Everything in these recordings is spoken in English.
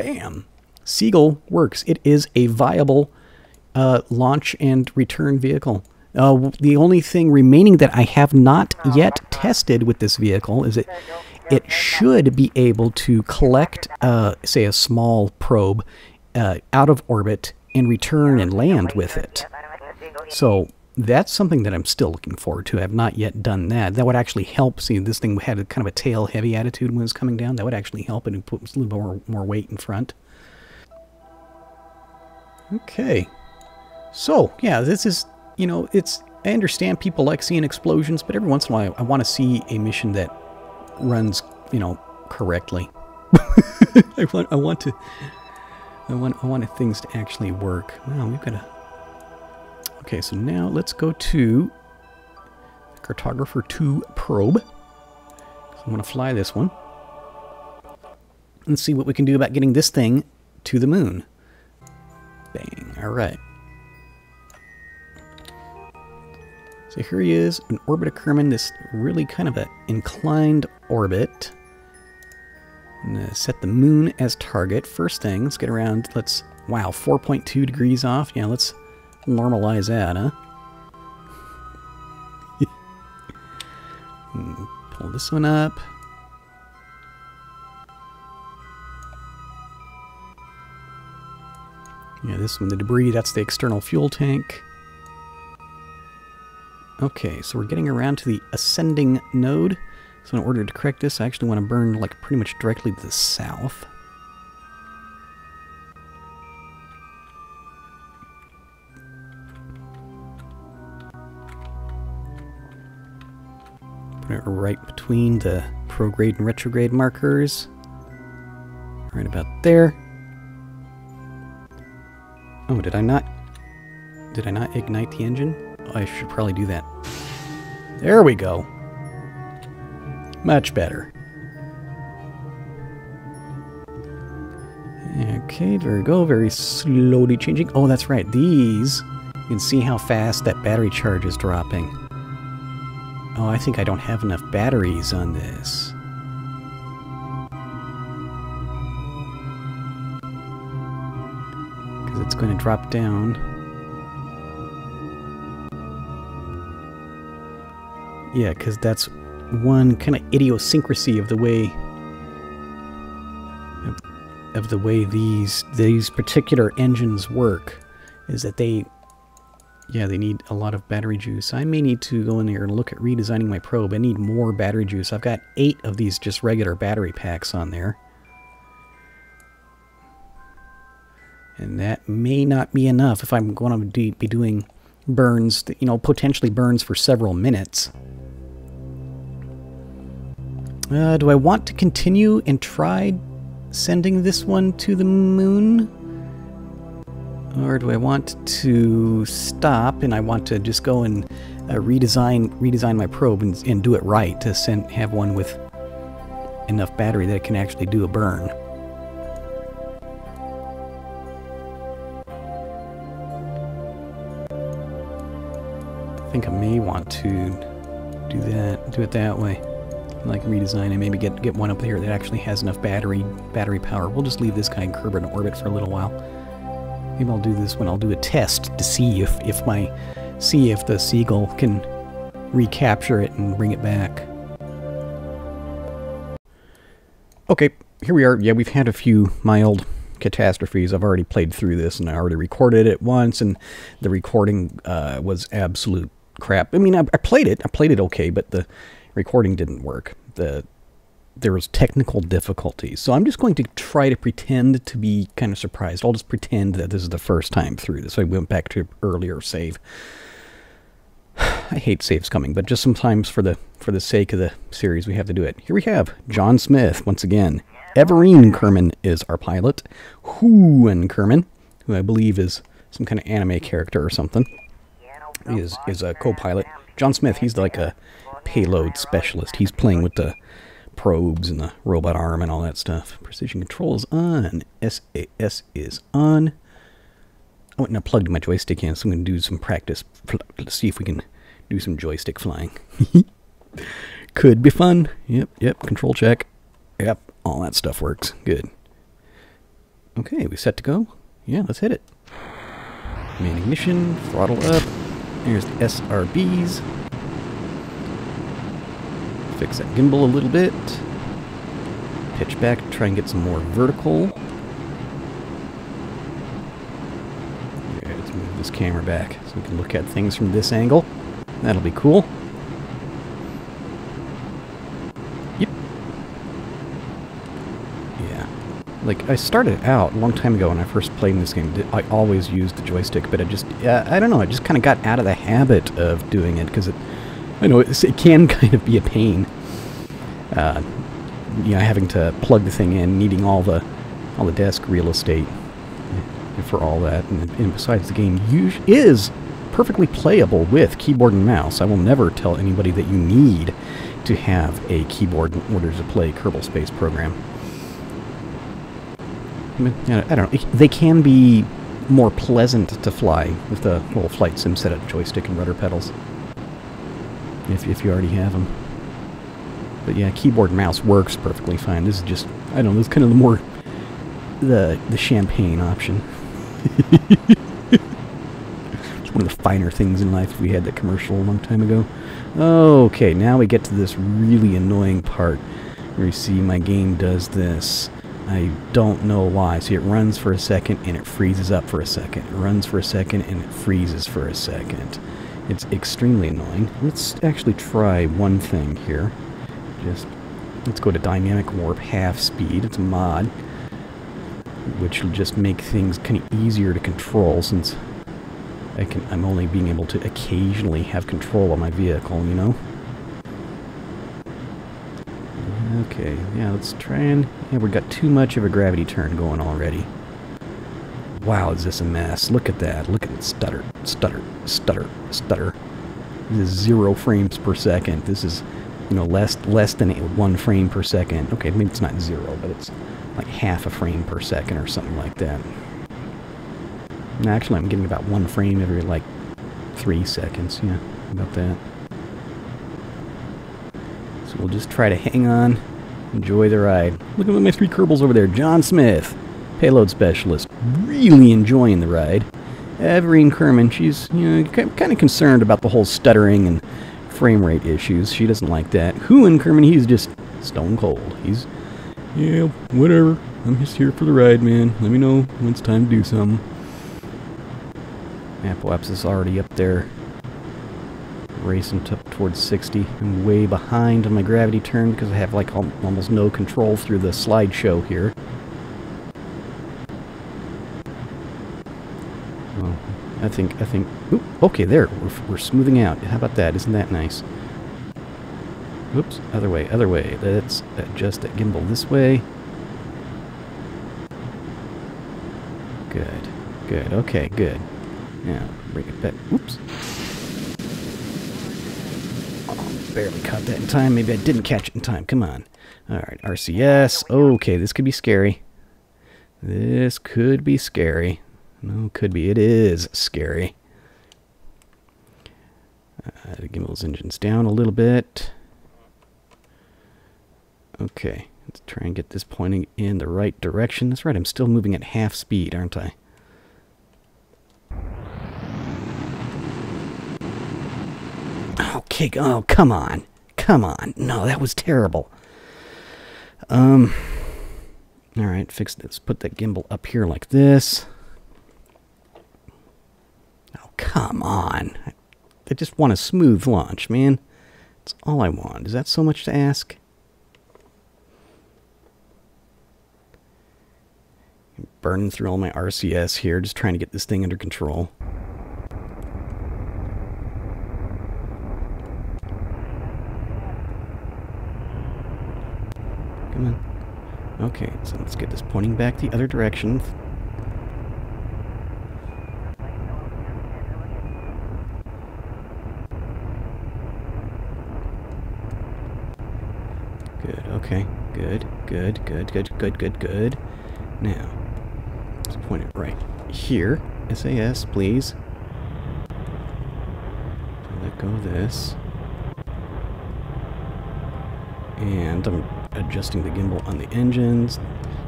bam, Seagull works. It is a viable launch and return vehicle. The only thing remaining that I have not yet tested with this vehicle is it should be able to collect, say, a small probe out of orbit and return and land with it. So that's something that I'm still looking forward to. I have not yet done that. That would actually help. See, this thing had a kind of a tail-heavy attitude when it was coming down. That would actually help it and put a little more weight in front. Okay. So, yeah, this is, you know, I understand people like seeing explosions, but every once in a while I want to see a mission that runs, you know, correctly. I want things to actually work. Wow, we've got a... Okay, so now let's go to Cartographer 2 probe. So I'm going to fly this one and see what we can do about getting this thing to the moon. Bang. All right. So here he is, an orbit of Kerbal, this really kind of an inclined orbit. I'm going to set the moon as target. First thing, let's get around, wow, 4.2 degrees off. Yeah, let's normalize that, huh? Pull this one up. Yeah, this one, the debris, that's the external fuel tank. Okay, so we're getting around to the ascending node. So in order to correct this, I actually want to burn like pretty much directly to the south. Put it right between the prograde and retrograde markers. Right about there. Oh, did I not ignite the engine? Oh, I should probably do that. There we go. Much better. Okay, there we go. Very slowly changing. Oh, that's right. These, you can see how fast that battery charge is dropping. Oh, I think I don't have enough batteries on this. Because it's going to drop down. Yeah, because that's one kind of idiosyncrasy of the way these particular engines work, is that they need a lot of battery juice. I may need to go in there and look at redesigning my probe. I need more battery juice. I've got 8 of these just regular battery packs on there. And that may not be enough if I'm going to be doing burns, you know, potentially burns for several minutes. Do I want to continue and try sending this one to the moon? Or do I want to stop and I want to just go and redesign my probe and do it right to have one with enough battery that it can actually do a burn? I think I may want to do it that way. Like redesign and maybe get one up here that actually has enough battery power. We'll just leave this guy in Kerbal in orbit for a little while. Maybe I'll do this when I'll do a test to see if the Seagull can recapture it and bring it back. Okay, here we are. Yeah, we've had a few mild catastrophes. I've already played through this and I already recorded it once, and the recording was absolute crap. I mean, I played it okay, but the recording didn't work. There was technical difficulties. So I'm just going to try to pretend to be kind of surprised. I'll just pretend that this is the first time through this. I went back to earlier save. I hate saves coming, but just sometimes for the sake of the series, we have to do it. Here we have John Smith once again. Everine Kerbal is our pilot. Hooan Kerbal, who I believe is some kind of anime character or something, is a co-pilot. John Smith, he's like a payload specialist. He's playing with the probes and the robot arm and all that stuff. Precision control is on. SAS is on. I went and plugged my joystick in, so I'm going to do some practice. Let's see if we can do some joystick flying. Could be fun. Yep. Control check. Yep. All that stuff works. Good. Okay, we set to go? Yeah, let's hit it. Main ignition, throttle up. There's the SRBs. Fix that gimbal a little bit. Pitch back, try and get some more vertical. Okay, let's move this camera back so we can look at things from this angle. That'll be cool. Yep. Yeah. Like, I started out a long time ago when I first played this game. I always used the joystick, but I don't know, I just kind of got out of the habit of doing it, because I know it can kind of be a pain. You know, having to plug the thing in, needing all the desk real estate for all that, and besides, the game is perfectly playable with keyboard and mouse. I will never tell anybody that you need to have a keyboard in order to play Kerbal Space Program. I mean, I don't know. They can be more pleasant to fly with the little flight sim set of joystick and rudder pedals, if you already have them. But yeah, keyboard and mouse works perfectly fine. This is just, I don't know, this is kind of the champagne option. It's one of the finer things in life. We had that commercial a long time ago. Okay, now we get to this really annoying part where you see my game does this. I don't know why. See, it runs for a second and it freezes up for a second. It runs for a second and it freezes for a second. It's extremely annoying. Let's actually try one thing here. Let's go to dynamic warp half speed. It's a mod, which will just make things kind of easier to control, since I'm only being able to occasionally have control of my vehicle, you know? Okay, yeah, let's try and... Yeah, we've got too much of a gravity turn going already. Wow, is this a mess. Look at that. Look at it. Stutter, stutter, stutter, stutter. This is 0 frames per second. This is, you know, less than 1 frame per second. Okay, maybe it's not 0, but it's like half a frame per second or something like that. And actually, I'm getting about 1 frame every, like, 3 seconds. Yeah, about that. So we'll just try to hang on, enjoy the ride. Look at my 3 Kerbals over there. John Smith, payload specialist, really enjoying the ride. Everine Kerman, she's, you know, kind of concerned about the whole stuttering and frame rate issues. She doesn't like that. Hooin Kerman, he's just stone cold. He's, yeah, whatever. I'm just here for the ride, man. Let me know when it's time to do something. Apoapsis is already up there, racing up towards 60. I'm way behind on my gravity turn because I have like almost no control through the slideshow here. Well, I think, oop, okay, there, we're smoothing out. How about that? Isn't that nice? Oops, other way. Let's adjust that gimbal this way. Good, okay, good. Now, bring it back. Oops. Oh, barely caught that in time. Maybe I didn't catch it in time. Come on. Alright, RCS. Okay, this could be scary. This could be scary. No, could be. It is scary. The gimbal's engine's down a little bit. Okay, let's try and get this pointing in the right direction. That's right, I'm still moving at half speed, aren't I? Okay, oh, come on. Come on. No, that was terrible. Alright, fix this. Put that gimbal up here like this. Oh, come on. I just want a smooth launch, man. That's all I want. Is that so much to ask? I'm burning through all my RCS here, just trying to get this thing under control. Come on. Okay, so let's get this pointing back the other direction. Good, okay. Good. Now, let's point it right here. SAS, please. Let go of this. And I'm adjusting the gimbal on the engines.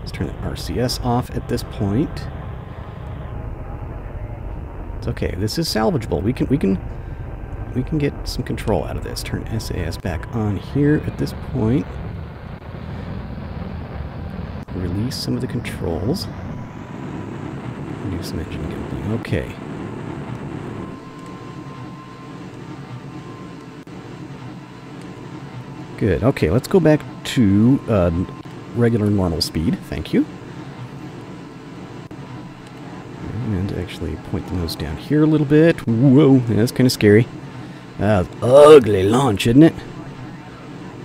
Let's turn the RCS off at this point. It's okay. This is salvageable. We can get some control out of this. Turn SAS back on here at this point. Release some of the controls. Do some engine gimbling. Okay. Good. Okay, let's go back to regular normal speed. Thank you. And actually point the nose down here a little bit. Whoa, that's kind of scary. Ugly launch, isn't it?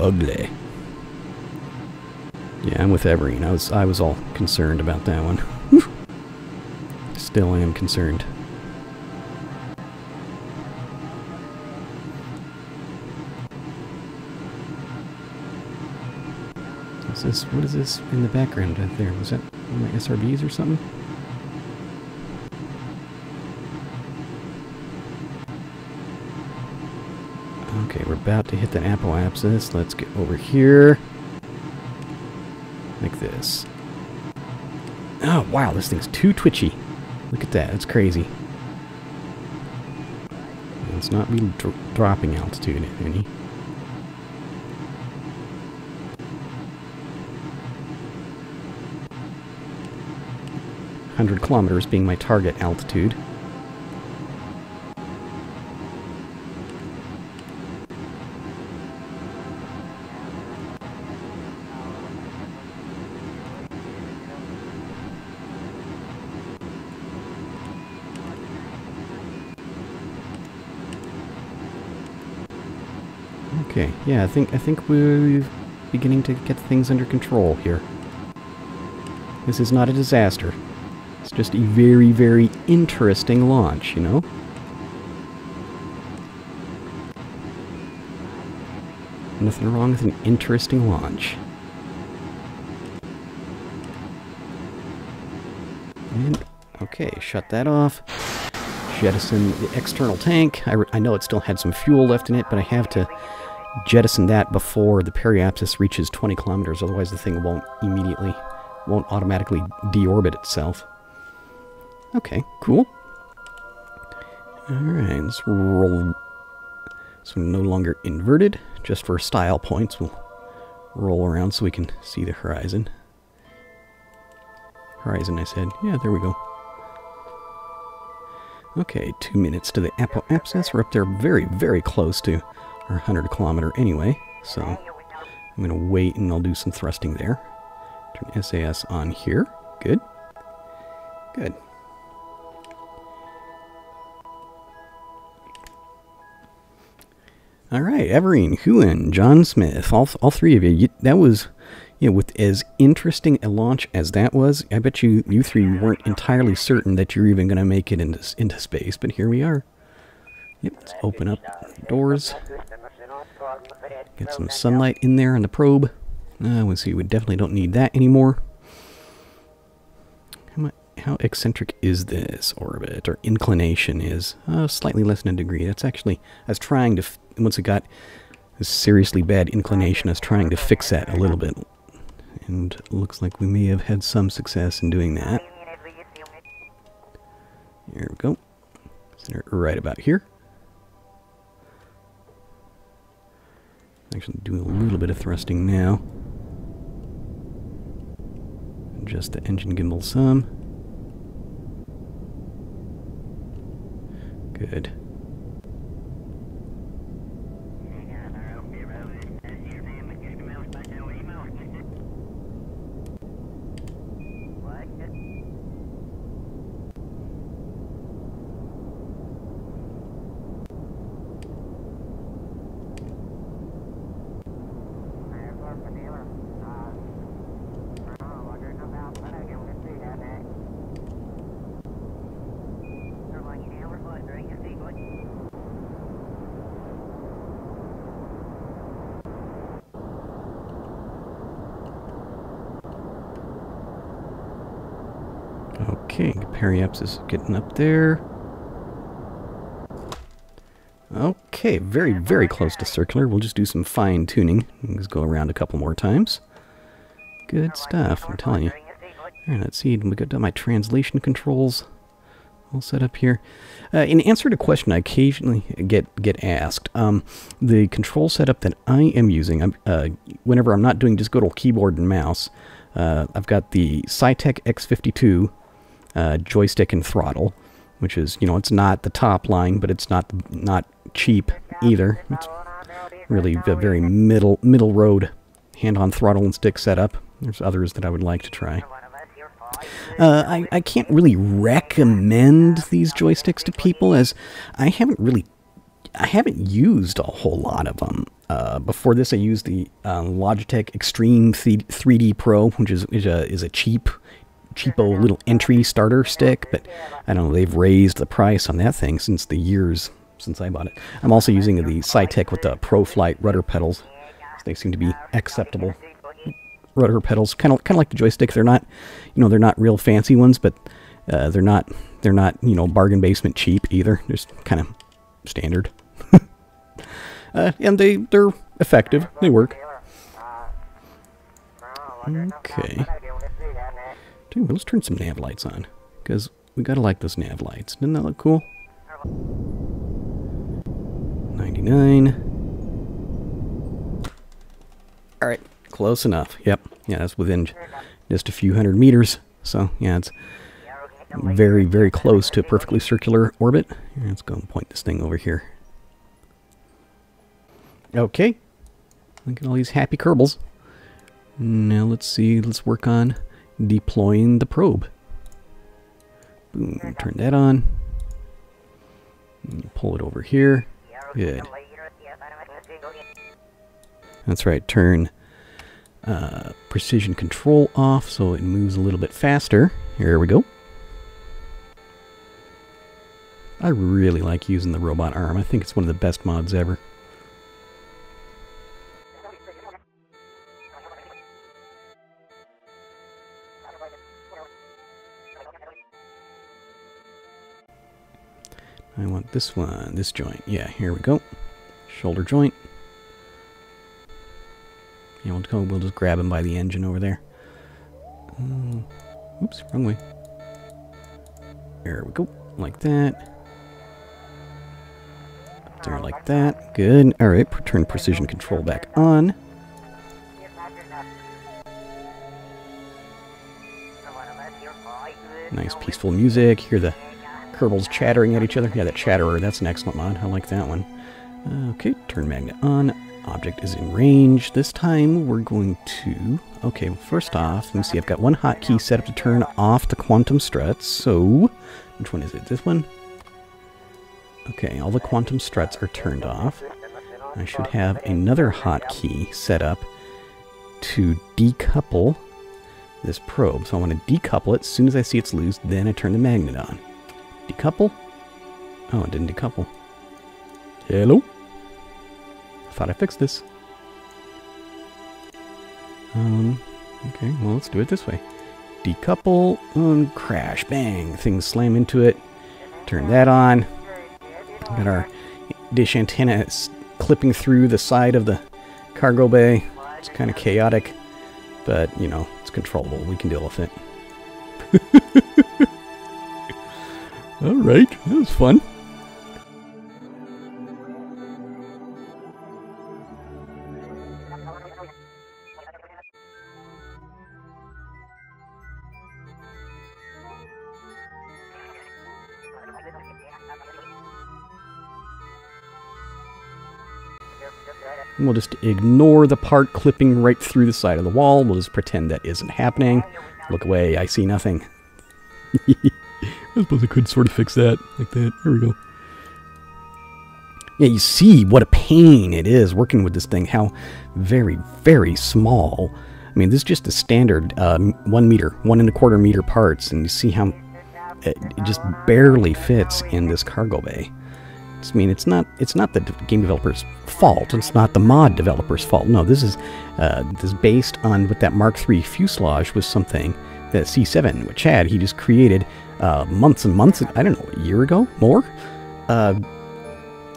Ugly. Yeah, I'm with Everine. I was all concerned about that one. Still am concerned. What is this in the background right there? Was that one of my SRBs or something? Okay, we're about to hit the apoapsis. Let's get over here. Like this. Oh, wow, this thing's too twitchy. Look at that, it's crazy. It's not really dropping altitude any. 100 kilometers being my target altitude. Okay, yeah, I think we're beginning to get things under control here. This is not a disaster. It's just a very, very interesting launch, you know? Nothing wrong with an interesting launch. And, okay, shut that off. Jettison the external tank. I know it still had some fuel left in it, but I have to jettison that before the periapsis reaches 20 kilometers, otherwise the thing won't automatically deorbit itself. Okay, cool. Alright, let's roll. So we're no longer inverted, just for style points. We'll roll around so we can see the horizon. Horizon, I said. Yeah, there we go. Okay, 2 minutes to the apoapsis. We're up there very, very close to our 100 kilometer anyway. So I'm going to wait and I'll do some thrusting there. Turn SAS on here. Good. Good. All right, Everine, Huan, John Smith, all three of you. That was, you know, with as interesting a launch as that was, I bet you three weren't entirely certain that you're even going to make it into space, but here we are. Yep, let's open up the doors. Get some sunlight in there on the probe. Let's see, we definitely don't need that anymore. How eccentric is this orbit, or inclination is? Slightly less than a degree. That's actually, I was trying to, once it got a seriously bad inclination, I was trying to fix that a little bit. And it looks like we may have had some success in doing that. Here we go. Center right about here. Actually doing a little bit of thrusting now. Adjust the engine gimbal some. Good. Okay, periapsis is getting up there. Okay, very, very close to circular. We'll just do some fine tuning. Let's go around a couple more times. Good stuff, I'm telling you. All right, let's see. We got my translation controls all set up here. In answer to a question I occasionally get asked, the control setup that I am using, whenever I'm not doing just good old keyboard and mouse, I've got the Cytec X52 joystick and throttle, which is, you know, it's not the top line, but it's not cheap either. It's really a very middle road hand-on throttle and stick setup. There's others that I would like to try. I can't really recommend these joysticks to people, as I haven't used a whole lot of them. Before this, I used the Logitech Extreme 3D Pro, which is a cheapo little entry starter stick, but I don't know, they've raised the price on that thing since the years since I bought it. I'm also using the Cytec with the ProFlight rudder pedals. They seem to be acceptable rudder pedals, kind of like the joystick. They're not, you know, they're not real fancy ones, but they're not, you know, bargain basement cheap either. They're just kind of standard. And they're effective. They work. Okay. Dude, let's turn some nav lights on, because we gotta like those nav lights. Didn't that look cool? 99. All right. Close enough. Yep. Yeah, that's within just a few hundred meters. So, yeah, it's very, very close to a perfectly circular orbit. Let's go and point this thing over here. Okay. Look at all these happy Kerbals. Now, let's see. Let's work on deploying the probe. Boom. Turn that on. Pull it over here. Good. That's right. Turn precision control off so it moves a little bit faster. Here we go. I really like using the robot arm. I think it's one of the best mods ever. I want this one, this joint. Yeah, here we go. Shoulder joint. Yeah, we'll just grab him by the engine over there. Oops, wrong way. There we go. Like that. There, like that. Good. Alright, turn precision control back on. Nice peaceful music. Hear the Kerbals chattering at each other. Yeah, that Chatterer, that's an excellent mod. I like that one. Okay, turn magnet on. Object is in range. This time we're going to... Okay, well, first off, let me see. I've got one hotkey set up to turn off the quantum struts. So, which one is it? This one? Okay, all the quantum struts are turned off. I should have another hotkey set up to decouple this probe. So I want to decouple it. As soon as I see it's loose, then I turn the magnet on. Decouple? Oh, it didn't decouple. Hello? I thought I fixed this. Okay, well, let's do it this way. Decouple, crash, bang. Things slam into it. Turn that on. Got our dish antenna clipping through the side of the cargo bay. It's kind of chaotic, but, you know, it's controllable. We can deal with it. Alright, that was fun. And we'll just ignore the part clipping right through the side of the wall. We'll just pretend that isn't happening. Look away, I see nothing. I suppose I could sort of fix that, like that. There we go. Yeah, you see what a pain it is working with this thing, how very, very small. I mean, this is just the standard 1 meter, 1¼ meter parts, and you see how it just barely fits in this cargo bay. I mean, it's not the game developer's fault. It's not the mod developer's fault. No, this is based on what that Mark III fuselage was something that C7 with Chad, he just created months and months, I don't know, a year ago, more, a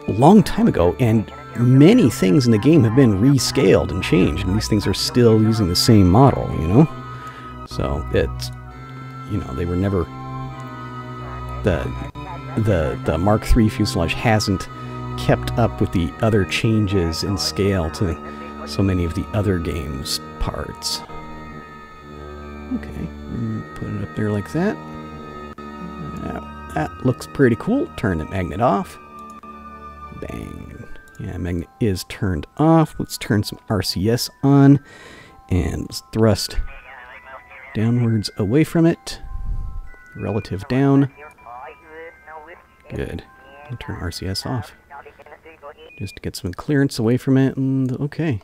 long time ago, and many things in the game have been rescaled and changed, and these things are still using the same model, you know? So you know, they were never, the Mark III fuselage hasn't kept up with the other changes in scale to so many of the other game's parts. Okay, put it up there like that. That looks pretty cool. Turn the magnet off. Bang. Yeah, magnet is turned off. Let's turn some RCS on. And let's thrust downwards away from it. Relative down. Good. I'll turn RCS off. Just to get some clearance away from it. And okay.